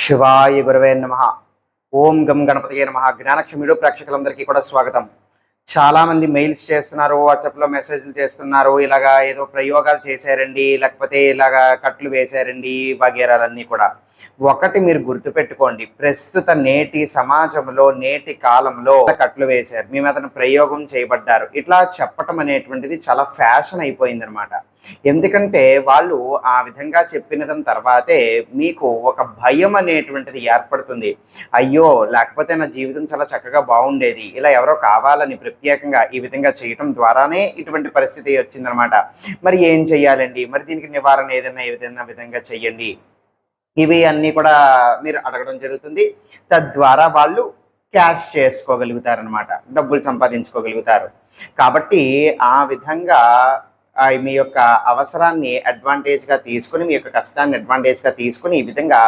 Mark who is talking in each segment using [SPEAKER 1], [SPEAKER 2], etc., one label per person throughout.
[SPEAKER 1] శివాయ గురవే నమః. ఓం గం గణపతయే నమః. జ్ఞానక్షమిడు ప్రేక్షకులందరికీ కూడా స్వాగతం. చాలా మంది మెయిల్స్ చేస్తున్నారు, వాట్సాప్లో మెసేజ్లు చేస్తున్నారు. ఇలాగా ఏదో ప్రయోగాలు చేశారండి, లేకపోతే ఇలాగా కట్లు వేశారండి వగేరాలన్నీ కూడా. ఒకటి మీరు గుర్తుపెట్టుకోండి, ప్రస్తుత నేటి సమాజంలో నేటి కాలంలో కట్లు వేశారు, మీ మీద ప్రయోగం చేయబడ్డారు, ఇట్లా చెప్పటం అనేటువంటిది చాలా ఫ్యాషన్ అయిపోయింది అనమాట. ఎందుకంటే వాళ్ళు ఆ విధంగా చెప్పిన తర్వాతే మీకు ఒక భయం అనేటువంటిది ఏర్పడుతుంది. అయ్యో, లేకపోతే నా జీవితం చాలా చక్కగా బాగుండేది, ఇలా ఎవరో కావాలని ప్రత్యేకంగా ఈ విధంగా చేయటం ద్వారానే ఇటువంటి పరిస్థితి వచ్చిందనమాట. మరి ఏం చెయ్యాలండి, మరి దీనికి నివారణ ఏదైనా విధంగా చెయ్యండి, ఇవి అన్నీ కూడా మీరు అడగడం జరుగుతుంది. తద్వారా వాళ్ళు క్యాష్ చేసుకోగలుగుతారనమాట, డబ్బులు సంపాదించుకోగలుగుతారు. కాబట్టి ఆ విధంగా మీ యొక్క అవసరాన్ని అడ్వాంటేజ్గా తీసుకుని, మీ యొక్క కష్టాన్ని అడ్వాంటేజ్గా తీసుకుని ఈ విధంగా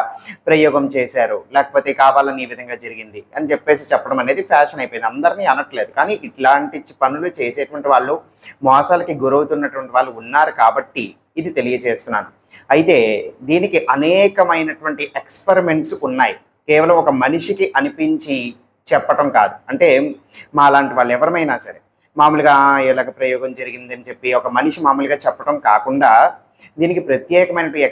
[SPEAKER 1] ప్రయోగం చేశారు, లేకపోతే కావాలని ఈ విధంగా జరిగింది అని చెప్పడం అనేది ఫ్యాషన్ అయిపోయింది. అందరినీ అనట్లేదు, కానీ ఇట్లాంటి పనులు చేసేటువంటి వాళ్ళు, మోసాలకి గురవుతున్నటువంటి వాళ్ళు ఉన్నారు కాబట్టి ఇది తెలియజేస్తున్నాను. అయితే దీనికి అనేకమైనటువంటి ఎక్స్పెరిమెంట్స్ ఉన్నాయి. కేవలం ఒక మనిషికి అనిపించి చెప్పటం కాదు. అంటే మా లాంటి వాళ్ళు ఎవరమైనా సరే మామూలుగా ఇలాగ ప్రయోగం జరిగిందని చెప్పి ఒక మనిషి మామూలుగా చెప్పడం కాకుండా, దీనికి ప్రత్యేకమైనటువంటి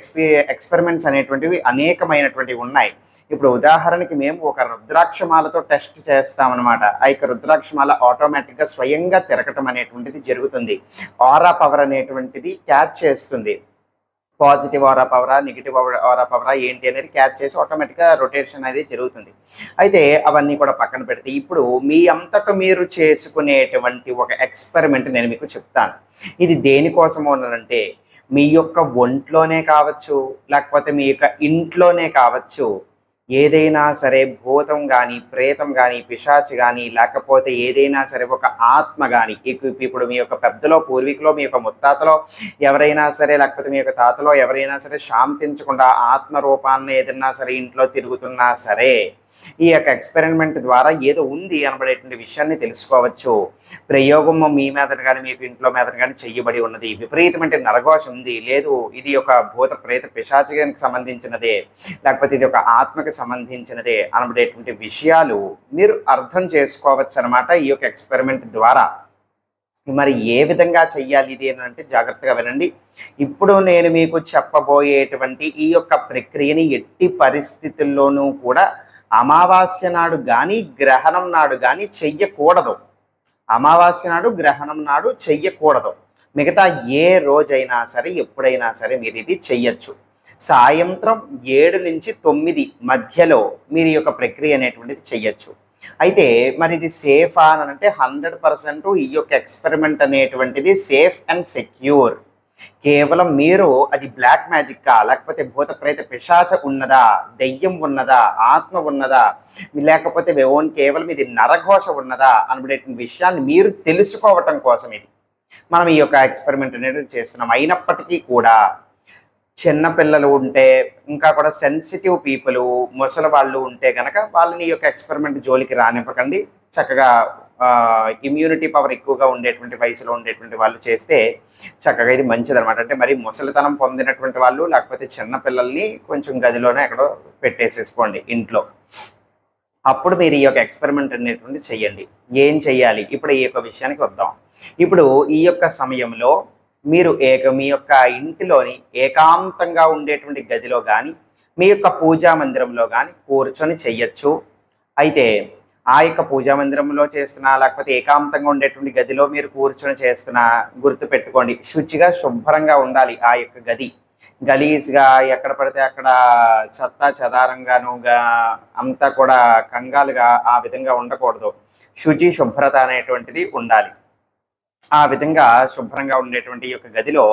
[SPEAKER 1] ఎక్స్పెరిమెంట్స్ అనేటువంటివి అనేకమైనటువంటివి ఉన్నాయి. ఇప్పుడు ఉదాహరణకి మేము ఒక రుద్రాక్షమాలతో టెస్ట్ చేస్తామన్నమాట. ఆ యొక్క రుద్రాక్షమాల ఆటోమేటిక్గా స్వయంగా తిరగటం అనేటువంటిది జరుగుతుంది. ఆరా పవర్ అనేటువంటిది క్యాచ్ చేస్తుంది. పాజిటివ్ ఆరా పవరా, నెగిటివ్ ఆరా పవరా ఏంటి అనేది క్యాచ్ చేసి ఆటోమేటిక్గా రొటేషన్ అనేది జరుగుతుంది. అయితే అవన్నీ కూడా పక్కన పెడితే, ఇప్పుడు మీ అంతట మీరు చేసుకునేటువంటి ఒక ఎక్స్పెరిమెంట్ నేను మీకు చెప్తాను. ఇది దేనికోసము అనంటే, మీ యొక్క ఒంట్లోనే కావచ్చు, లేకపోతే మీ యొక్క ఇంట్లోనే కావచ్చు, ఏదైనా సరే భూతం కానీ, ప్రేతం కానీ, పిశాచి కానీ, లేకపోతే ఏదైనా సరే ఒక ఆత్మ కానీ, ఇప్పుడు మీ యొక్క పెద్దలో, పూర్వీకులో, మీ యొక్క ముత్తాతలో ఎవరైనా సరే, లేకపోతే మీ యొక్క తాతలో ఎవరైనా సరే శాంతించకుండా ఆత్మ రూపాన్ని ఏదైనా సరే ఇంట్లో తిరుగుతున్నా సరే, ఈ యొక్క ఎక్స్పెరిమెంట్ ద్వారా ఏదో ఉంది అనబడేటువంటి విషయాన్ని తెలుసుకోవచ్చు. ప్రయోగము మీ మీద కానీ, మీకు ఇంట్లో మీద కానీ చెయ్యబడి ఉన్నది. విపరీతమైన నరఘోష ఉంది, లేదు ఇది ఒక భూత ప్రేత పిశాచికి సంబంధించినదే, లేకపోతే ఇది ఒక ఆత్మకి సంబంధించినదే అనబడేటువంటి విషయాలు మీరు అర్థం చేసుకోవచ్చు అనమాట ఈ యొక్క ఎక్స్పెరిమెంట్ ద్వారా. మరి ఏ విధంగా చెయ్యాలి ఇది అని అంటే జాగ్రత్తగా వినండి. ఇప్పుడు నేను మీకు చెప్పబోయేటువంటి ఈ యొక్క ప్రక్రియని ఎట్టి పరిస్థితుల్లోనూ కూడా అమావాస్య నాడు కానీ, గ్రహణం నాడు కానీ చెయ్యకూడదు. అమావాస్య నాడు, గ్రహణం నాడు చెయ్యకూడదు. మిగతా ఏ రోజైనా సరే, ఎప్పుడైనా సరే మీరు ఇది చెయ్యొచ్చు. సాయంత్రం 7 నుంచి 9 మధ్యలో మీరు ఈ యొక్క ప్రక్రియ అనేటువంటిది చెయ్యొచ్చు. అయితే మరి ఇది సేఫా అని అంటే 100% ఈ యొక్క ఎక్స్పెరిమెంట్ అనేటువంటిది సేఫ్ అండ్ సెక్యూర్. కేవలం మీరు అది బ్లాక్ మ్యాజిక్కా, లేకపోతే భూత ప్రేత పిశాచ ఉన్నదా, దెయ్యం ఉన్నదా, ఆత్మ ఉన్నదా, లేకపోతే కేవలం ఇది నరఘోష ఉన్నదా అనబడేటువంటి విషయాన్ని మీరు తెలుసుకోవటం కోసం ఇది మనం ఈ యొక్క ఎక్స్పెరిమెంట్ అనేది చేస్తున్నాం. అయినప్పటికీ కూడా చిన్నపిల్లలు ఉంటే, ఇంకా కూడా సెన్సిటివ్ పీపుల్, ముసలి వాళ్ళు ఉంటే కనుక వాళ్ళని ఈ యొక్క ఎక్స్పెరిమెంట్ జోలికి రానివ్వకండి. చక్కగా ఇమ్యూనిటీ పవర్ ఎక్కువగా ఉండేటువంటి వయసులో ఉండేటువంటి వాళ్ళు చేస్తే చక్కగా ఇది మంచిదనమాట. అంటే మరి ముసలితనం పొందినటువంటి వాళ్ళు, లేకపోతే చిన్నపిల్లల్ని కొంచెం గదిలోనే ఎక్కడో పెట్టేసేసుకోండి ఇంట్లో. అప్పుడు మీరు ఈ యొక్క ఎక్స్పెరిమెంట్ అనేటువంటి చెయ్యండి. ఏం చెయ్యాలి, ఇప్పుడు ఈ యొక్క విషయానికి వద్దాం. ఇప్పుడు ఈ యొక్క సమయంలో మీరు మీ యొక్క ఇంటిలోని ఏకాంతంగా ఉండేటువంటి గదిలో కానీ, మీ యొక్క పూజా మందిరంలో కానీ కూర్చొని చెయ్యొచ్చు. అయితే ఆ యొక్క పూజా మందిరంలో చేస్తున్నా, లేకపోతే ఏకాంతంగా ఉండేటువంటి గదిలో మీరు కూర్చొని చేస్తున్నా, గుర్తు పెట్టుకోండి, శుచిగా శుభ్రంగా ఉండాలి ఆ యొక్క గది. గలీజ్గా ఎక్కడ పడితే అక్కడ చెత్త చెదారంగానుగా అంతా కూడా కంగాలుగా ఆ విధంగా ఉండకూడదు. శుచి శుభ్రత అనేటువంటిది ఉండాలి. ఆ విధంగా శుభ్రంగా ఉండేటువంటి యొక్క గదిలో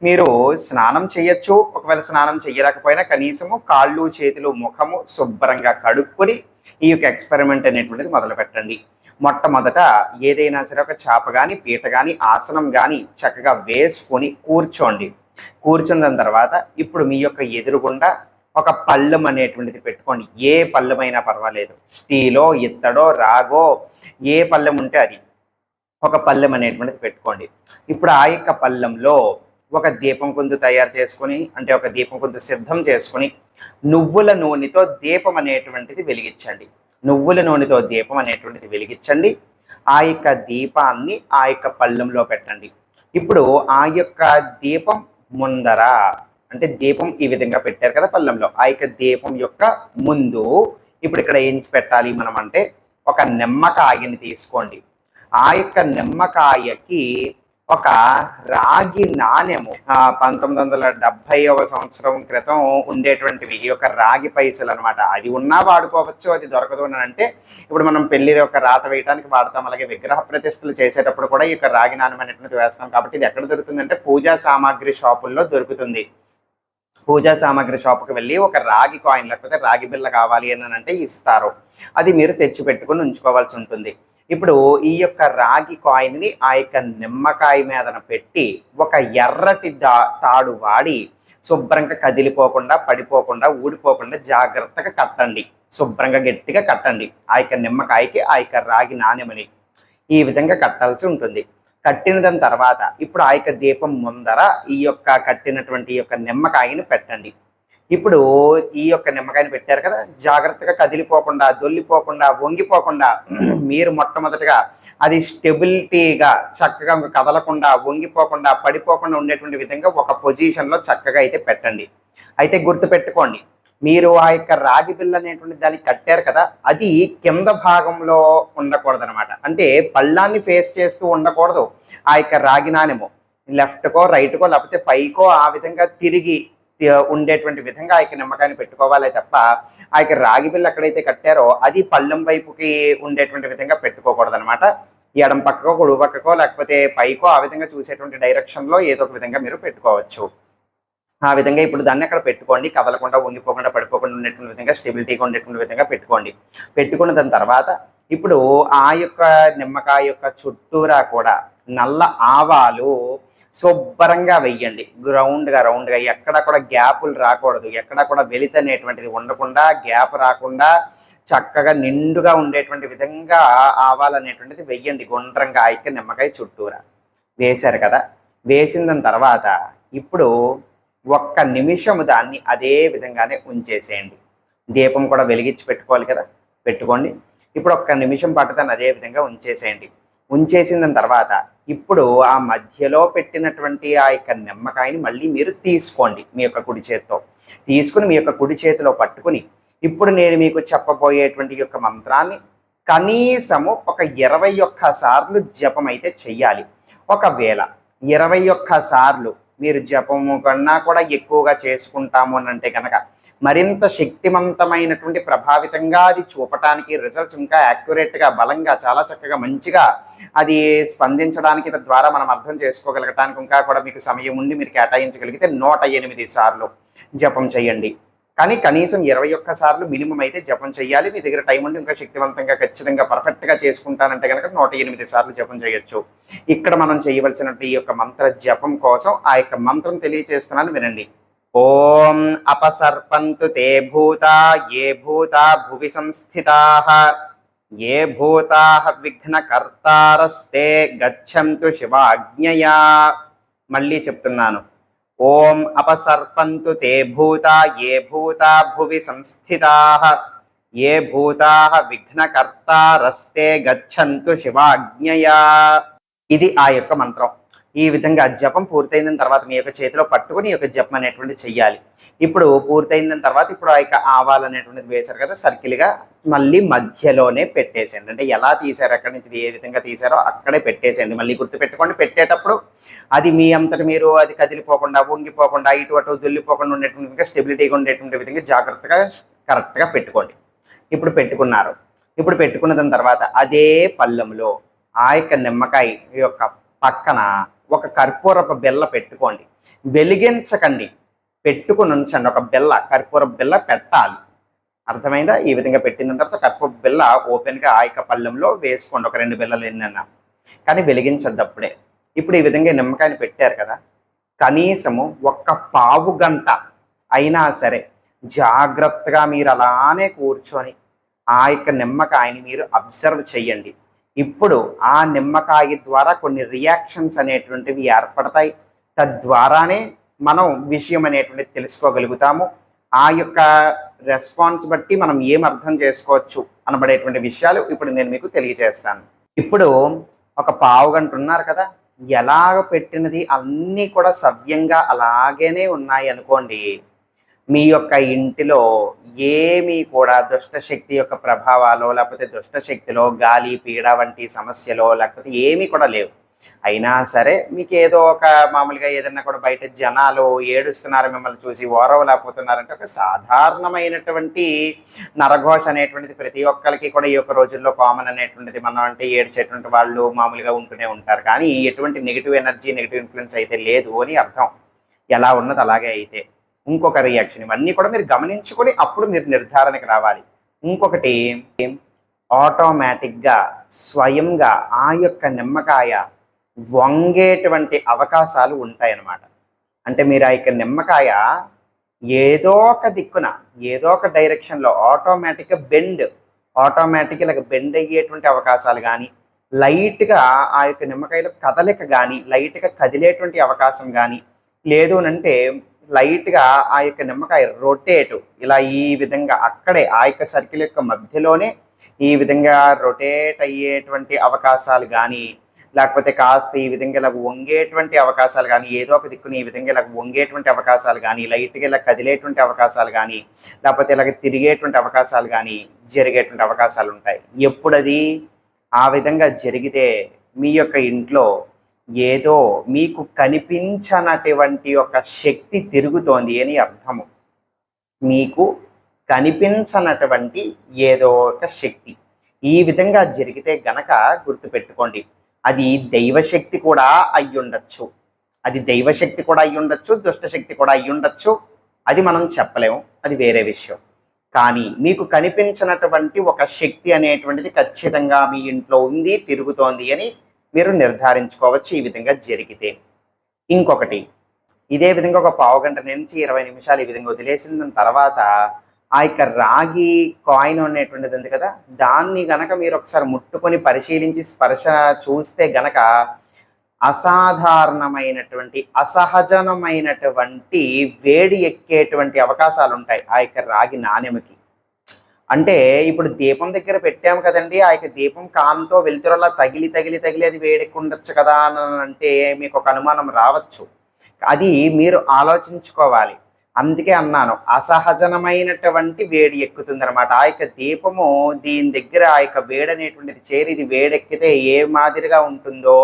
[SPEAKER 1] మీరు స్నానం చేయొచ్చు. ఒకవేళ స్నానం చేయలేకపోయినా కనీసము కాళ్ళు, చేతులు, ముఖము శుభ్రంగా కడుక్కొని ఈ యొక్క ఎక్స్పెరిమెంట్ అనేటువంటిది మొదలు పెట్టండి. మొట్టమొదట ఏదైనా సరే ఒక చాప కానీ, పీట కానీ, ఆసనం కానీ చక్కగా వేసుకొని కూర్చోండి. కూర్చున్న తర్వాత ఇప్పుడు మీ యొక్క ఎదురుగుండా ఒక పళ్ళెం అనేటువంటిది పెట్టుకోండి. ఏ పళ్ళెమైనా పర్వాలేదు, స్టీలో, ఇత్తడో, రాగో, ఏ పళ్ళెం ఉంటే అది, ఒక పళ్ళెం అనేటువంటిది పెట్టుకోండి. ఇప్పుడు ఆ యొక్క పళ్ళెంలో ఒక దీపం కుందు తయారు చేసుకొని, అంటే ఒక దీపం కుందు సిద్ధం చేసుకొని, నువ్వుల నూనెతో దీపం అనేటువంటిది వెలిగించండి. నువ్వుల నూనెతో దీపం అనేటువంటిది వెలిగించండి. ఆ యొక్క దీపాన్ని ఆ యొక్క పళ్ళెంలో పెట్టండి. ఇప్పుడు ఆ యొక్క దీపం ముందర, అంటే దీపం ఈ విధంగా పెట్టారు కదా పళ్ళెంలో, ఆ యొక్క దీపం యొక్క ముందు ఇప్పుడు ఇక్కడ ఏం పెట్టాలి మనం అంటే ఒక నిమ్మకాయని తీసుకోండి. ఆ యొక్క నిమ్మకాయకి ఒక రాగి నాణ్యము 1970వ సంవత్సరం క్రితం ఉండేటువంటివి ఈ యొక్క రాగి పైసలు అనమాట. అది ఉన్నా వాడుకోవచ్చు, అది దొరకదు అని అంటే ఇప్పుడు మనం పెళ్లి యొక్క రాత వేయడానికి వాడతాం. అలాగే విగ్రహ ప్రతిష్టలు చేసేటప్పుడు కూడా ఈ యొక్క రాగి నాణ్యం అనేటువంటిది వేస్తాం. కాబట్టి ఇది ఎక్కడ దొరుకుతుందంటే పూజా సామాగ్రి షాపుల్లో దొరుకుతుంది. పూజా సామాగ్రి షాప్కి వెళ్ళి ఒక రాగి కాయిన్ లేకపోతే రాగి బిళ్ళ కావాలి అని అంటే ఇస్తారు. అది మీరు తెచ్చి పెట్టుకుని ఉంచుకోవాల్సి ఉంటుంది. ఇప్పుడు ఈ యొక్క రాగి కాయిన్ని ఆ యొక్క నిమ్మకాయ మీదన పెట్టి ఒక ఎర్రటి తాడు వాడి శుభ్రంగా కదిలిపోకుండా, పడిపోకుండా, ఊడిపోకుండా జాగ్రత్తగా కట్టండి. శుభ్రంగా గట్టిగా కట్టండి ఆ యొక్క నిమ్మకాయకి ఆ యొక్క రాగి నాణ్యమని. ఈ విధంగా కట్టాల్సి ఉంటుంది. కట్టిన దాని తర్వాత ఇప్పుడు ఆ యొక్క దీపం ముందర ఈ యొక్క కట్టినటువంటి ఈ యొక్క నిమ్మకాయని పెట్టండి. ఇప్పుడు ఈ యొక్క నిమ్మకాయని పెట్టారు కదా, జాగ్రత్తగా కదిలిపోకుండా, దొల్లిపోకుండా, వంగిపోకుండా మీరు మొట్టమొదటిగా అది స్టెబిలిటీగా చక్కగా కదలకుండా, వంగిపోకుండా, పడిపోకుండా ఉండేటువంటి విధంగా ఒక పొజిషన్లో చక్కగా అయితే పెట్టండి. అయితే గుర్తుపెట్టుకోండి, మీరు ఆ యొక్క రాగి బిళ్ళ అనేటువంటి దాన్ని కట్టారు కదా, అది కింద భాగంలో ఉండకూడదు అనమాట. అంటే పళ్ళాన్ని ఫేస్ చేస్తూ ఉండకూడదు. ఆ యొక్క రాగి నాణెము లెఫ్ట్కో, రైట్కో, లేకపోతే పైకో ఆ విధంగా తిరిగి ఉండేటువంటి విధంగా ఆ యొక్క నిమ్మకాయని పెట్టుకోవాలి తప్ప ఆ యొక్క రాగి బిళ్ళ ఎక్కడైతే కట్టారో అది పళ్ళెం వైపుకి ఉండేటువంటి విధంగా పెట్టుకోకూడదు అనమాట. ఎడం పక్కకో, కుడి పక్కకో, లేకపోతే పైకో ఆ విధంగా చూసేటువంటి డైరెక్షన్లో ఏదో ఒక విధంగా మీరు పెట్టుకోవచ్చు. ఆ విధంగా ఇప్పుడు దాన్ని అక్కడ పెట్టుకోండి. కదలకుండా, వంగిపోకుండా, పడిపోకుండా ఉండేటువంటి విధంగా, స్టెబిలిటీగా ఉండేటువంటి విధంగా పెట్టుకోండి. పెట్టుకున్న దాని తర్వాత ఇప్పుడు ఆ యొక్క నిమ్మకాయ యొక్క చుట్టూరా కూడా నల్ల ఆవాలు శుభ్రంగా వెయ్యండి. రౌండ్గా ఎక్కడ కూడా గ్యాపులు రాకూడదు, ఎక్కడ కూడా వెలిత అనేటువంటిది ఉండకుండా, గ్యాప్ రాకుండా చక్కగా నిండుగా ఉండేటువంటి విధంగా ఆవాలు అనేటువంటిది వెయ్యండి గుండ్రంగా ఆ యొక్క నిమ్మకాయ చుట్టూరా. వేశారు కదా, వేసిన దాని తర్వాత ఇప్పుడు ఒక్క నిమిషము దాన్ని అదే విధంగానే ఉంచేసేయండి. దీపం కూడా వెలిగించి పెట్టుకోవాలి కదా, పెట్టుకోండి. ఇప్పుడు ఒక్క నిమిషం పాటు దాన్ని అదే విధంగా ఉంచేసేయండి. ఉంచేసిన తర్వాత ఇప్పుడు ఆ మధ్యలో పెట్టినటువంటి ఆ యొక్క నిమ్మకాయని మళ్ళీ మీరు తీసుకోండి. మీ యొక్క కుడి చేతితో తీసుకుని మీ యొక్క కుడి చేతిలో పట్టుకుని ఇప్పుడు నేను మీకు చెప్పబోయేటువంటి యొక్క మంత్రాన్ని కనీసము ఒక 21 సార్లు జపం అయితే చెయ్యాలి. ఒకవేళ 21 సార్లు మీరు జపము కన్నా కూడా ఎక్కువగా చేసుకుంటాము అని అంటే కనుక మరింత శక్తివంతమైనటువంటి ప్రభావితంగా అది చూపటానికి, రిజల్ట్స్ ఇంకా యాక్యురేట్గా, బలంగా, చాలా చక్కగా, మంచిగా అది స్పందించడానికి ద్వారా మనం అర్థం చేసుకోగలగటానికి ఇంకా కూడా మీకు సమయం ఉండి మీరు కేటాయించగలిగితే 108 సార్లు జపం చేయండి. కానీ కనీసం 21 సార్లు మినిమం అయితే జపం చేయాలి. మీ దగ్గర టైం ఉండి ఇంకా శక్తివంతంగా, ఖచ్చితంగా, పర్ఫెక్ట్గా చేసుకుంటానంటే కనుక 108 సార్లు జపం చేయొచ్చు. ఇక్కడ మనం చేయవలసినటువంటి ఈ యొక్క మంత్ర జపం కోసం ఆ యొక్క మంత్రం తెలియచేస్తున్నాను, వినండి. ఓం అపసర్పంతు తే భూతా ఏ భూతా భువి సంస్థితాః ఏ భూతాః విఘ్నకర్తారస్తే గచ్చంతు శివాజ్ఞయా. మళ్ళీ చెప్తున్నాను. ఓం అపసర్పంతు తే భూతా ఏ భూతా భువి సంస్థితాః ఏ భూతాః విఘ్నకర్తారస్తే గచ్చంతు శివాజ్ఞయా. ఇది ఆ యొక్క మంత్రం. ఈ విధంగా జపం పూర్తయిన తర్వాత మీ యొక్క చేతిలో పట్టుకుని ఈ యొక్క జపం అనేటువంటిది చెయ్యాలి. ఇప్పుడు పూర్తయిన తర్వాత ఇప్పుడు ఆ యొక్క ఆవాలు అనేటువంటిది వేశారు కదా, సర్కిల్గా మళ్ళీ మధ్యలోనే పెట్టేసేయండి. అంటే ఎలా తీసారు, ఎక్కడి నుంచి ఏ విధంగా తీసారో అక్కడే పెట్టేసేయండి. మళ్ళీ గుర్తుపెట్టుకోండి, పెట్టేటప్పుడు అది మీ అంతటి మీరు అది కదిలిపోకుండా, వంగిపోకుండా, ఇటు అటు దొల్లిపోకుండా ఉండేటువంటి విధంగా, స్టెబిలిటీగా ఉండేటువంటి విధంగా జాగ్రత్తగా కరెక్ట్గా పెట్టుకోండి. ఇప్పుడు పెట్టుకున్నారు. ఇప్పుడు పెట్టుకున్న దాని తర్వాత అదే పళ్ళెంలో ఆ యొక్క నిమ్మకాయ యొక్క పక్కన ఒక కర్పూరపు బిళ్ళ పెట్టుకోండి. వెలిగించకండి, పెట్టుకుని ఉంచండి. ఒక బిళ్ళ, కర్పూరపు బిళ్ళ పెట్టాలి. అర్థమైందా? ఈ విధంగా పెట్టిన తర్వాత కర్పూరపు బిళ్ళ ఓపెన్గా ఆ యొక్క పళ్ళెంలో వేసుకోండి. ఒక 2 బిళ్ళలు ఎన్నన్నా, కానీ వెలిగించద్దు అప్పుడే. ఇప్పుడు ఈ విధంగా నిమ్మకాయని పెట్టారు కదా, కనీసము ఒక్క పావు గంట అయినా సరే జాగ్రత్తగా మీరు అలానే కూర్చొని ఆ యొక్క నిమ్మకాయని మీరు అబ్జర్వ్ చెయ్యండి. ఇప్పుడు ఆ నిమ్మకాయ ద్వారా కొన్ని రియాక్షన్స్ అనేటువంటివి ఏర్పడతాయి. తద్వారానే మనం విషయం అనేటువంటిది తెలుసుకోగలుగుతాము. ఆ యొక్క రెస్పాన్స్ బట్టి మనం ఏం అర్థం చేసుకోవచ్చు అనబడేటువంటి విషయాలు ఇప్పుడు నేను మీకు తెలియజేస్తాను. ఇప్పుడు ఒక పావుగంట ఉన్నారు కదా, ఎలాగ పెట్టినది అన్నీ కూడా సవ్యంగా అలాగేనే ఉన్నాయి అనుకోండి. మీ యొక్క ఇంటిలో ఏమీ కూడా దుష్టశక్తి యొక్క ప్రభావాలో, లేకపోతే దుష్టశక్తిలో గాలి పీడ వంటి సమస్యలో లేకపోతే ఏమీ కూడా లేవు. అయినా సరే మీకు ఏదో ఒక మామూలుగా ఏదన్నా కూడా బయట జనాలు ఏడుస్తున్నారు మిమ్మల్ని చూసి ఓరవలేకపోతున్నారంటే ఒక సాధారణమైనటువంటి నరఘోష అనేటువంటిది ప్రతి ఒక్కరికి కూడా ఈ యొక్క రోజుల్లో కామన్ అనేటువంటిది. మనం అంటే ఏడ్చేటువంటి వాళ్ళు మామూలుగా ఉంటూనే ఉంటారు, కానీ ఎటువంటి నెగిటివ్ ఎనర్జీ నెగిటివ్ ఇన్ఫ్లుయెన్స్ అయితే లేదు అని అర్థం. ఎలా ఉన్నది అలాగే అయితే. ఇంకొక రియాక్షన్ ఇవన్నీ కూడా మీరు గమనించుకొని అప్పుడు మీరు నిర్ధారణకు రావాలి. ఇంకొకటి, ఆటోమేటిక్గా స్వయంగా ఆ యొక్క నిమ్మకాయ వంగేటువంటి అవకాశాలు ఉంటాయన్నమాట. అంటే మీరు ఆ యొక్క నిమ్మకాయ ఏదో ఒక దిక్కున ఏదో ఒక డైరెక్షన్లో ఆటోమేటిక్గా ఇలా బెండ్ అయ్యేటువంటి అవకాశాలు కానీ, లైట్గా ఆ యొక్క నిమ్మకాయలో కదలిక కానీ, లైట్గా కదిలేటువంటి అవకాశం కానీ, లేదు అంటే లైట్గా ఆ యొక్క నిమ్మకాయ రొటేట్ ఇలా ఈ విధంగా అక్కడే ఆ యొక్క సర్కిల్ యొక్క మధ్యలోనే ఈ విధంగా రొటేట్ అయ్యేటువంటి అవకాశాలు కానీ, లేకపోతే కాస్త ఈ విధంగా ఇలా వంగేటువంటి అవకాశాలు కానీ, ఏదో ఒక దిక్కుని ఈ విధంగా ఇలా వంగేటువంటి అవకాశాలు కానీ, లైట్గా ఇలా కదిలేటువంటి అవకాశాలు కానీ, లేకపోతే ఇలాగ తిరిగేటువంటి అవకాశాలు కానీ జరిగేటువంటి అవకాశాలు ఉంటాయి. ఎప్పుడది ఆ విధంగా జరిగితే మీ యొక్క ఇంట్లో ఏదో మీకు కనిపించనటువంటి ఒక శక్తి తిరుగుతోంది అని అర్థము. మీకు కనిపించనటువంటి ఏదో ఒక శక్తి ఈ విధంగా జరిగితే గనక గుర్తుపెట్టుకోండి, అది దైవశక్తి కూడా అయ్యుండొచ్చు. దుష్టశక్తి కూడా అయ్యుండొచ్చు. అది మనం చెప్పలేము, అది వేరే విషయం. కానీ మీకు కనిపించినటువంటి ఒక శక్తి అనేటువంటిది ఖచ్చితంగా మీ ఇంట్లో ఉంది, తిరుగుతోంది అని మీరు నిర్ధారించుకోవచ్చు ఈ విధంగా జరిగితే. ఇంకొకటి, ఇదే విధంగా ఒక పావుగంట నుంచి 20 నిమిషాలు ఈ విధంగా వదిలేసిన తర్వాత ఆ యొక్క రాగి కాయిన్ అనేటువంటిది ఉంది కదా, దాన్ని గనక మీరు ఒకసారి ముట్టుకొని పరిశీలించి స్పర్శ చూస్తే గనక అసాధారణమైనటువంటి అసహజమైనటువంటి వేడి ఎక్కేటువంటి అవకాశాలు ఉంటాయి ఆ యొక్క రాగి నాణెముకి. అంటే ఇప్పుడు దీపం దగ్గర పెట్టాము కదండి, ఆ యొక్క దీపం కాంతో వెలుతురలా తగిలి అది వేడెక్కి ఉండొచ్చు కదా అని అంటే మీకు ఒక అనుమానం రావచ్చు. అది మీరు ఆలోచించుకోవాలి. అందుకే అన్నాను, అసహజమైనటువంటి వేడి ఎక్కుతుందనమాట. ఆ యొక్క దీపము దీని దగ్గర ఆ యొక్క వేడి అనేటువంటిది చేరి ఇది వేడెక్కితే ఏ మాదిరిగా ఉంటుందో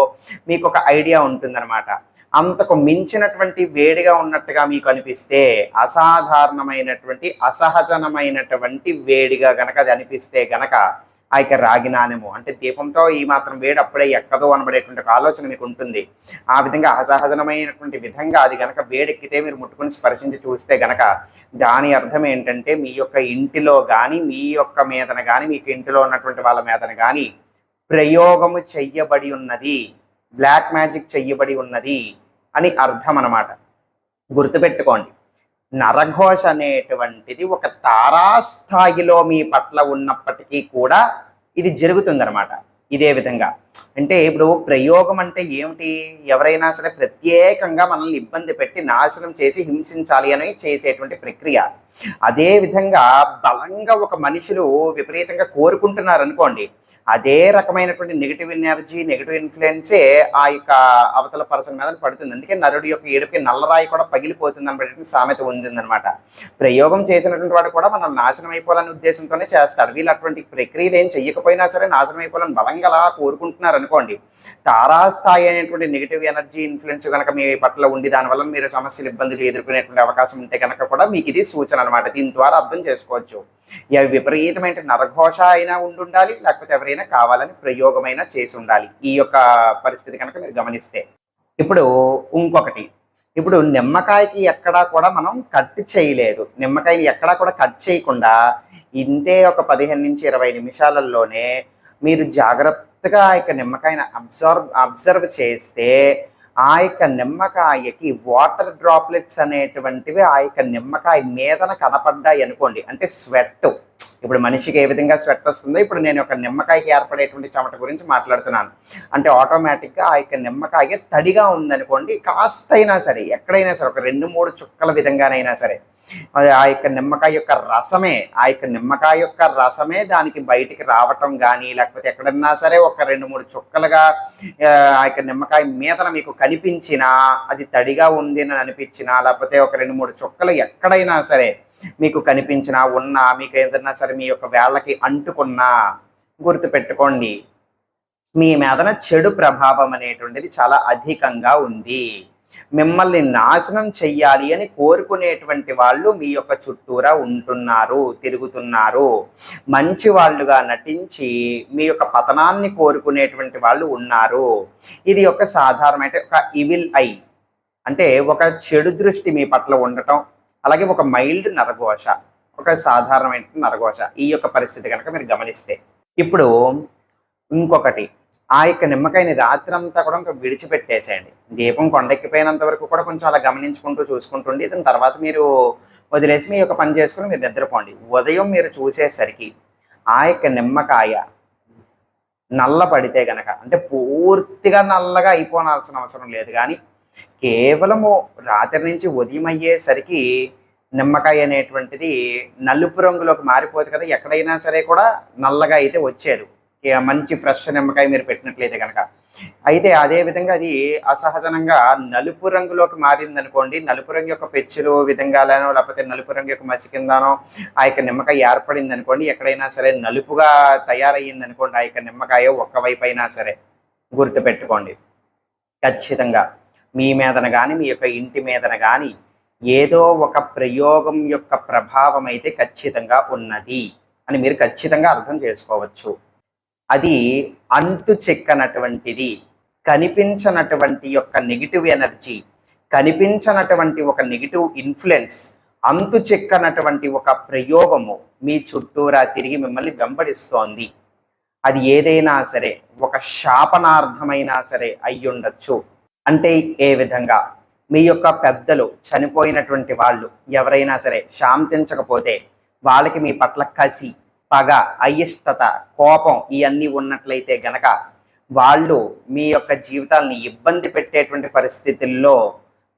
[SPEAKER 1] మీకు ఒక ఐడియా ఉంటుందన్నమాట. అంతకు మించినటువంటి వేడిగా ఉన్నట్టుగా మీకు అనిపిస్తే, అసాధారణమైనటువంటి అసహజమైనటువంటి వేడిగా గనక అది అనిపిస్తే గనక ఆ యొక్క రాగి నాణెము అంటే దీపంతో ఈ మాత్రం వేడి అప్పుడే ఎక్కదో అనబడేటువంటి ఒక ఆలోచన మీకు ఉంటుంది. ఆ విధంగా అసహజమైనటువంటి విధంగా అది గనక వేడెక్కితే మీరు ముట్టుకుని స్పర్శించి చూస్తే గనక దాని అర్థం ఏంటంటే మీ యొక్క ఇంటిలో కానీ, మీ యొక్క మీదన కానీ, మీకు ఇంటిలో ఉన్నటువంటి వాళ్ళ మీదన కానీ ప్రయోగము చెయ్యబడి ఉన్నది, బ్లాక్ మ్యాజిక్ చెయ్యబడి ఉన్నది అని అర్థం అన్నమాట. గుర్తుపెట్టుకోండి, నరఘోష అనేటువంటిది ఒక తారాస్థాయిలో మీ పట్ల ఉన్నప్పటికీ కూడా ఇది జరుగుతుందన్నమాట. ఇదే విధంగా అంటే ఇప్పుడు ప్రయోగం అంటే ఏమిటి, ఎవరైనా సరే ప్రత్యేకంగా మనల్ని ఇబ్బంది పెట్టి నాశనం చేసి హింసించాలి అని చేసేటువంటి ప్రక్రియ. అదే విధంగా బలంగా ఒక మనుషులు విపరీతంగా కోరుకుంటున్నారు అనుకోండి, అదే రకమైనటువంటి నెగిటివ్ ఎనర్జీ నెగిటివ్ ఇన్ఫ్లుయెన్సే ఆ యొక్క అవతల పర్సన్ మీద పడుతుంది. అందుకే నరుడి యొక్క ఏడుపై నల్లరాయి కూడా పగిలిపోతుంది అనబడేటువంటి సామెత ఉందన్నమాట. ప్రయోగం చేసినటువంటి వాడు కూడా మనం నాశనం అయిపోవాలనే ఉద్దేశంతోనే చేస్తాడు. వీళ్ళు అటువంటి ప్రక్రియలు ఏం చెయ్యకపోయినా సరే నాశనం అయిపోవాలని బలంగా అలా కోరుకుంటున్నారు అనుకోండి, తారాస్థాయి అనేటువంటి నెగిటివ్ ఎనర్జీ ఇన్ఫ్లుయెన్స్ కనుక మీ పట్ల ఉండి దానివల్ల మీరు సమస్యలు ఇబ్బందులు ఎదుర్కొనేటువంటి అవకాశం ఉంటే కనుక కూడా మీకు ఇది సూచన అనమాట. దీని ద్వారా అర్థం చేసుకోవచ్చు, విపరీతమైన నరఘోష అయినా ఉండాలి, లేకపోతే ఎవరైనా కావాలని ప్రయోగమైనా చేసి ఉండాలి ఈ యొక్క పరిస్థితి కనుక మీరు గమనిస్తే. ఇప్పుడు ఇంకొకటి, ఇప్పుడు నిమ్మకాయకి ఎక్కడా కూడా మనం కట్ చేయలేదు, నిమ్మకాయని ఎక్కడా కూడా కట్ చేయకుండా ఇంతే ఒక 15 నుంచి 20 నిమిషాలలోనే మీరు జాగ్రత్తగా ఆ యొక్క నిమ్మకాయని అబ్జర్వ్ చేస్తే ఆ యొక్క నిమ్మకాయకి వాటర్ డ్రాప్లెట్స్ అనేటువంటివి ఆ యొక్క నిమ్మకాయ మీదన కనపడ్డాయి అనుకోండి, అంటే స్వెట్ ఇప్పుడు మనిషికి ఏ విధంగా స్వెట్ వస్తుందో ఇప్పుడు నేను ఒక నిమ్మకాయకి ఏర్పడేటువంటి చెమట గురించి మాట్లాడుతున్నాను. అంటే ఆటోమేటిక్గా ఆ యొక్క నిమ్మకాయ తడిగా ఉందనుకోండి, కాస్తైనా సరే ఎక్కడైనా సరే ఒక 2-3 చుక్కల విధంగానైనా సరే అది ఆ యొక్క నిమ్మకాయ యొక్క రసమే దానికి బయటికి రావటం కానీ, లేకపోతే ఎక్కడన్నా సరే ఒక 2-3 చుక్కలుగా ఆ యొక్క నిమ్మకాయ మీదన మీకు కనిపించినా, అది తడిగా ఉంది అని అనిపించినా, లేకపోతే ఒక 2-3 చుక్కలు ఎక్కడైనా సరే మీకు కనిపించినా ఉన్నా, మీకు ఏదన్నా సరే మీ యొక్క వేళ్ళకి అంటుకున్నా గుర్తుపెట్టుకోండి, మీ మీదన చెడు ప్రభావం అనేటువంటిది చాలా అధికంగా ఉంది. మిమ్మల్ని నాశనం చెయ్యాలి అని కోరుకునేటువంటి వాళ్ళు మీ యొక్క చుట్టూరా తిరుగుతున్నారు. మంచి వాళ్ళుగా నటించి మీ యొక్క పతనాన్ని కోరుకునేటువంటి వాళ్ళు ఉన్నారు. ఇది ఒక సాధారణమైన ఒక ఇవిల్ ఐ, అంటే ఒక చెడు దృష్టి మీ పట్ల ఉండటం, అలాగే ఒక మైల్డ్ నరఘోష, ఒక సాధారణమైన నరఘోష, ఈ యొక్క పరిస్థితి కనుక మీరు గమనిస్తే. ఇప్పుడు ఇంకొకటి, ఆ యొక్క నిమ్మకాయని రాత్రంతా కూడా ఇంకా విడిచిపెట్టేసేయండి. దీపం కొండెక్కిపోయినంత వరకు కూడా కొంచెం అలా గమనించుకుంటూ చూసుకుంటుండి, దాని తర్వాత మీరు వదిలేసి మీ యొక్క పని చేసుకుని మీరు నిద్రపోండి. ఉదయం మీరు చూసేసరికి ఆ యొక్క నిమ్మకాయ నల్ల పడితే గనక, అంటే పూర్తిగా నల్లగా అయిపోనాల్సిన అవసరం లేదు, కానీ కేవలము రాత్రి నుంచి ఉదయం అయ్యేసరికి నిమ్మకాయ అనేటువంటిది నలుపు రంగులోకి మారిపోతుంది కదా, ఎక్కడైనా సరే కూడా నల్లగా అయితే వచ్చేది మంచి ఫ్రెష్ నిమ్మకాయ మీరు పెట్టినట్లయితే కనుక. అయితే అదే విధంగా అది అసహజనంగా నలుపు రంగులోకి మారింది అనుకోండి, నలుపు రంగు యొక్క పెచ్చులు విధంగానో లేకపోతే నలుపు రంగు యొక్క మసి కిందనో ఆ యొక్క నిమ్మకాయ ఏర్పడింది అనుకోండి, ఎక్కడైనా సరే నలుపుగా తయారయ్యింది అనుకోండి ఆ యొక్క నిమ్మకాయ ఒక్కవైపు అయినా సరే, గుర్తుపెట్టుకోండి ఖచ్చితంగా మీ మీదన కానీ మీ యొక్క ఇంటి మీదన కానీ ఏదో ఒక ప్రయోగం యొక్క ప్రభావం అయితే ఖచ్చితంగా ఉన్నది అని మీరు ఖచ్చితంగా అర్థం చేసుకోవచ్చు. అది అంతు చెక్కనటువంటిది, కనిపించనటువంటి యొక్క నెగిటివ్ ఎనర్జీ, కనిపించనటువంటి ఒక నెగిటివ్ ఇన్ఫ్లుయెన్స్, అంతు చెక్కనటువంటి ఒక ప్రయోగము మీ చుట్టూరా తిరిగి మిమ్మల్ని వెంబడిస్తోంది. అది ఏదైనా సరే ఒక శాపనార్థమైనా సరే అయ్యుండొచ్చు. అంటే ఏ విధంగా మీ యొక్క పెద్దలు చనిపోయినటువంటి వాళ్ళు ఎవరైనా సరే శాంతించకపోతే వాళ్ళకి మీ పట్ల కసి, పగ, అయిష్టత, కోపం ఇవన్నీ ఉన్నట్లయితే గనక వాళ్ళు మీ యొక్క జీవితాలని ఇబ్బంది పెట్టేటువంటి పరిస్థితుల్లో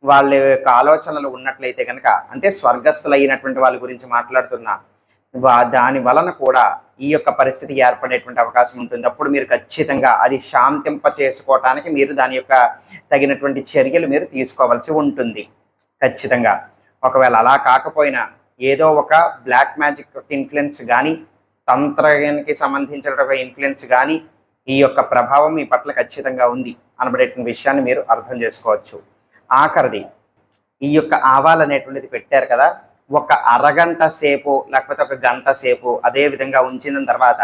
[SPEAKER 1] వాళ్ళ యొక్క ఆలోచనలు ఉన్నట్లయితే కనుక, అంటే స్వర్గస్థులైనటువంటి వాళ్ళ గురించి మాట్లాడుతున్నా, దాని వలన కూడా ఈ యొక్క పరిస్థితి ఏర్పడేటువంటి అవకాశం ఉంటుంది. అప్పుడు మీరు ఖచ్చితంగా అది శాంతింప చేసుకోవటానికి మీరు దాని యొక్క తగినటువంటి చర్యలు మీరు తీసుకోవాల్సి ఉంటుంది ఖచ్చితంగా. ఒకవేళ అలా కాకపోయినా ఏదో ఒక బ్లాక్ మ్యాజిక్ ఇన్ఫ్లుయెన్స్ కానీ, తంత్రానికి సంబంధించిన ఒక ఇన్ఫ్లుయెన్స్ కానీ ఈ యొక్క ప్రభావం మీ పట్ల ఖచ్చితంగా ఉంది అనబడేటువంటి విషయాన్ని మీరు అర్థం చేసుకోవచ్చు. ఆఖరిది, ఈ యొక్క ఆవాలు అనేటువంటిది పెట్టారు కదా, ఒక అరగంట సేపు లేకపోతే ఒక గంట సేపు అదే విధంగా ఉంచిన తర్వాత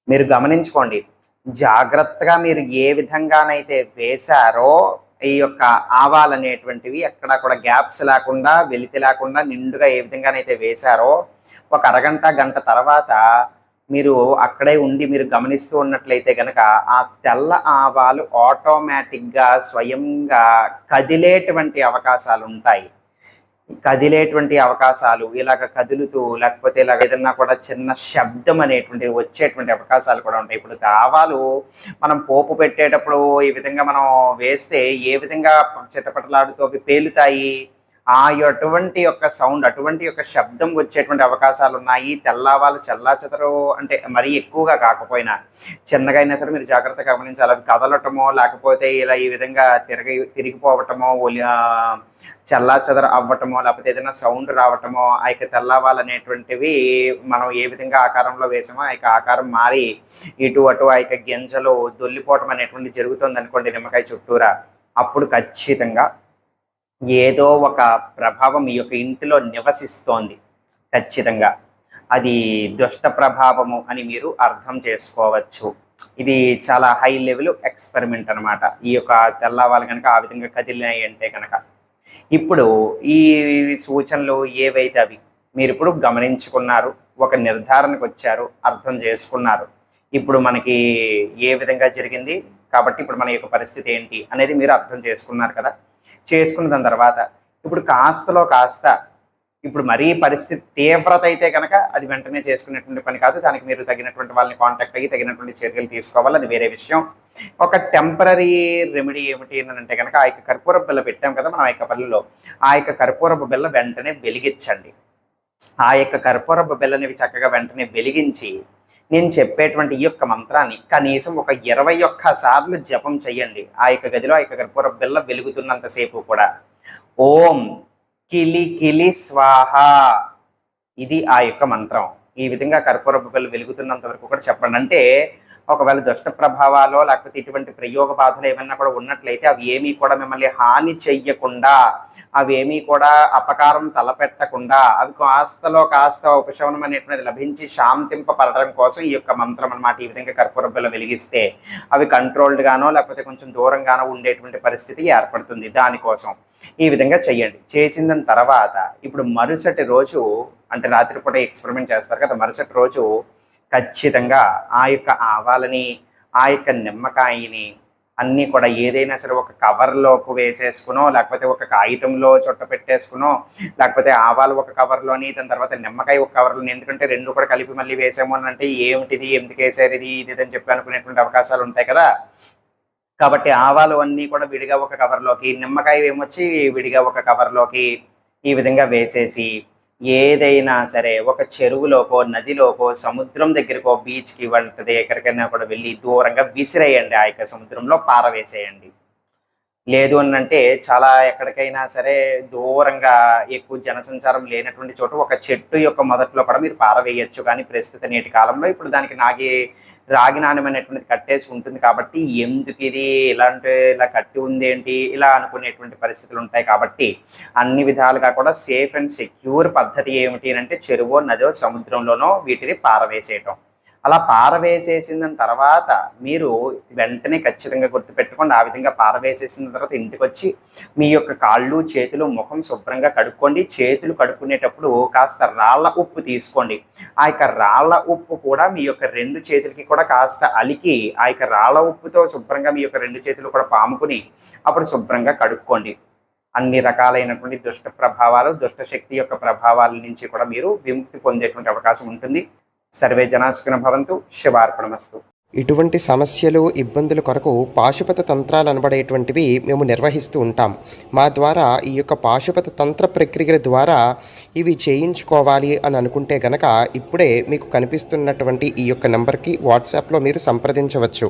[SPEAKER 1] మీరు గమనించుకోండి, జాగ్రత్తగా మీరు ఏ విధంగానైతే వేశారో ఈ యొక్క ఆవాలు అనేటువంటివి ఎక్కడ కూడా గ్యాప్స్ లేకుండా, వెలితి లేకుండా నిండుగా ఏ విధంగానైతే వేశారో ఒక అరగంట గంట తర్వాత మీరు అక్కడే ఉండి మీరు గమనిస్తూ ఉన్నట్లయితే కనుక ఆ తెల్ల ఆవాలు ఆటోమేటిక్గా స్వయంగా కదిలేటువంటి అవకాశాలు ఉంటాయి. ఇలాగ కదులుతూ లేకపోతే ఇలాగ ఏదన్నా కూడా చిన్న శబ్దం అనేటువంటిది వచ్చేటువంటి అవకాశాలు కూడా ఉంటాయి. ఇప్పుడు ఆవాలు మనం పోపు పెట్టేటప్పుడు ఈ విధంగా మనం వేస్తే ఏ విధంగా చిటపటలాడుతూ అవి పేలుతాయి, అటువంటి యొక్క సౌండ్, అటువంటి యొక్క శబ్దం వచ్చేటువంటి అవకాశాలు ఉన్నాయి. తెల్లవాళ్ళు చెల్లాచెదరు, అంటే మరీ ఎక్కువగా కాకపోయినా చిన్నగా అయినా సరే మీరు జాగ్రత్తగా గమనించాలి. అవి కదలటమో లేకపోతే ఇలా ఈ విధంగా తిరిగిపోవటమో, చెల్లాచెదరు అవ్వటమో, లేకపోతే ఏదైనా సౌండ్ రావటమో, ఆ యొక్క తెల్లవాళ్ళు అనేటువంటివి మనం ఏ విధంగా ఆకారంలో వేసామో ఆ యొక్క ఆకారం మారి ఇటు అటు ఆ యొక్క గింజలు దొల్లిపోవటం అనేటువంటి జరుగుతుంది అనుకోండి నిమ్మకాయ చుట్టూరా, అప్పుడు ఖచ్చితంగా ఏదో ఒక ప్రభావం ఈ యొక్క ఇంటిలో నివసిస్తోంది. ఖచ్చితంగా అది దుష్ట ప్రభావము అని మీరు అర్థం చేసుకోవచ్చు. ఇది చాలా హై లెవెల్ ఎక్స్పెరిమెంట్ అనమాట. ఈ యొక్క తెల్లవాళ్ళు కనుక ఆ విధంగా కదిలినాయి అంటే కనుక, ఇప్పుడు ఈ సూచనలు ఏవైతే అవి మీరు ఇప్పుడు గమనించుకున్నారు, ఒక నిర్ధారణకు వచ్చారు, అర్థం చేసుకున్నారు. ఇప్పుడు మనకి ఏ విధంగా జరిగింది కాబట్టి ఇప్పుడు మన యొక్క పరిస్థితి ఏంటి అనేది మీరు అర్థం చేసుకున్నారు కదా. చేసుకున్న దాని తర్వాత ఇప్పుడు కాస్తలో కాస్త ఇప్పుడు మరీ పరిస్థితి తీవ్రత అయితే కనుక అది వెంటనే చేసుకునేటువంటి పని కాదు. దానికి మీరు తగినటువంటి వాళ్ళని కాంటాక్ట్ అయ్యి తగినటువంటి చర్యలు తీసుకోవాలి, అది వేరే విషయం. ఒక టెంపరరీ రెమెడీ ఏమిటి అని అంటే కనుక, ఆ యొక్క కర్పూరపు బిళ్ళ పెట్టాం కదా మనం ఆ యొక్క పల్లెలో, ఆ యొక్క కర్పూరపు బిళ్ళ వెంటనే వెలిగించండి. ఆ యొక్క కర్పూరపు బిళ్ళని చక్కగా వెంటనే వెలిగించి నేను చెప్పేటువంటి ఈ యొక్క మంత్రాన్ని కనీసం ఒక 21 సార్లు జపం చేయండి. ఆ యొక్క గదిలో ఆ యొక్క కర్పూరపు బిళ్ళ వెలుగుతున్నంతసేపు కూడా ఓం కిలి కిలి స్వాహ, ఇది ఆ యొక్క మంత్రం. ఈ విధంగా కర్పూరపు బిళ్ళ వెలుగుతున్నంత వరకు కూడా చెప్పండి. అంటే ఒకవేళ దుష్ట ప్రభావాలో లేకపోతే ఇటువంటి ప్రయోగ బాధలు ఏమన్నా కూడా ఉన్నట్లయితే అవి ఏమీ కూడా మిమ్మల్ని హాని చెయ్యకుండా, అవి ఏమీ కూడా అపకారం తలపెట్టకుండా, అవి కాస్తలో కాస్త ఉపశమనం అనేటువంటిది లభించి శాంతింపబడడం కోసం ఈ యొక్క మంత్రం అన్నమాట. ఈ విధంగా కర్పూర బిళ్ళ వెలిగిస్తే అవి కంట్రోల్డ్ గానో లేకపోతే కొంచెం దూరంగానో ఉండేటువంటి పరిస్థితి ఏర్పడుతుంది. దానికోసం ఈ విధంగా చెయ్యండి. చేసిన తర్వాత ఇప్పుడు మరుసటి రోజు, అంటే రాత్రిపూట ఎక్స్పెరిమెంట్ చేస్తారు కదా, మరుసటి రోజు ఖచ్చితంగా ఆ యొక్క ఆవాలని, ఆ యొక్క నిమ్మకాయని అన్నీ కూడా ఏదైనా సరే ఒక కవర్లోకి వేసేసుకునో, లేకపోతే ఒక కాగితంలో చుట్ట పెట్టేసుకునో, లేకపోతే ఆవాలు ఒక కవర్లోని, దాని తర్వాత నిమ్మకాయ ఒక కవర్లోని. ఎందుకంటే రెండు కూడా కలిపి మళ్ళీ వేసాము అని అంటే ఏమిటిది, ఎందుకు వేసారు ఇది ఇది అని చెప్పి అనుకునేటువంటి అవకాశాలు ఉంటాయి కదా. కాబట్టి ఆవాలు అన్నీ కూడా విడిగా ఒక కవర్లోకి, నిమ్మకాయ ఏమొచ్చి విడిగా ఒక కవర్లోకి ఈ విధంగా వేసేసి ఏదైనా సరే ఒక చెరువులోకో, నదిలోకో, సముద్రం దగ్గరకో, బీచ్కి వంటిది ఎక్కడికైనా కూడా వెళ్ళి దూరంగా విసిరేయండి. ఆ యొక్క సముద్రంలో పారవేసేయండి. లేదు అనంటే చాలా ఎక్కడికైనా సరే దూరంగా ఎక్కువ జనసంచారం లేనటువంటి చోట ఒక చెట్టు యొక్క మొదట్లో కూడా మీరు పారవేయచ్చు. కానీ ప్రస్తుత నేటి కాలంలో ఇప్పుడు దానికి రాగి నాణ్యం అనేటువంటిది కట్టేసి ఉంటుంది కాబట్టి ఎందుకు ఇది ఇలా కట్టి ఉంది ఏంటి ఇలా అనుకునేటువంటి పరిస్థితులు ఉంటాయి. కాబట్టి అన్ని విధాలుగా కూడా సేఫ్ అండ్ సెక్యూర్ పద్ధతి ఏమిటి అంటే చెరువో, నదో, సముద్రంలోనో వీటిని పారవేసేయటం. అలా పారవేసేసిన తర్వాత మీరు వెంటనే ఖచ్చితంగా గుర్తుపెట్టుకోండి. ఆ విధంగా పారవేసేసిన తర్వాత ఇంటికి వచ్చి మీ యొక్క కాళ్ళు, చేతులు, ముఖం శుభ్రంగా కడుక్కోండి. చేతులు కడుక్కునేటప్పుడు కాస్త రాళ్ళ ఉప్పు తీసుకోండి. ఆ యొక్క రాళ్ళ ఉప్పు కూడా మీ యొక్క 2 చేతులకి కూడా కాస్త అలికి ఆ యొక్క రాళ్ళ ఉప్పుతో శుభ్రంగా మీ యొక్క 2 చేతులు కూడా పాముకుని అప్పుడు శుభ్రంగా కడుక్కోండి. అన్ని రకాలైనటువంటి దుష్ట ప్రభావాలు, దుష్ట శక్తి యొక్క ప్రభావాల నుంచి కూడా మీరు విముక్తి పొందేటువంటి అవకాశం ఉంటుంది. సర్వే జనా సుఖినో భవంతు. శుభార్పణమస్తు.
[SPEAKER 2] ఇటువంటి సమస్యలు, ఇబ్బందుల కొరకు పాశుపత తంత్రాలు అనబడేటువంటివి మేము నిర్వహిస్తూ ఉంటాం. మా ద్వారా ఈ యొక్క పాశుపత తంత్ర ప్రక్రియల ద్వారా ఇవి చేయించుకోవాలి అని అనుకుంటే గనక ఇప్పుడే మీకు కనిపిస్తున్నటువంటి ఈ యొక్క నెంబర్కి వాట్సాప్లో మీరు సంప్రదించవచ్చు.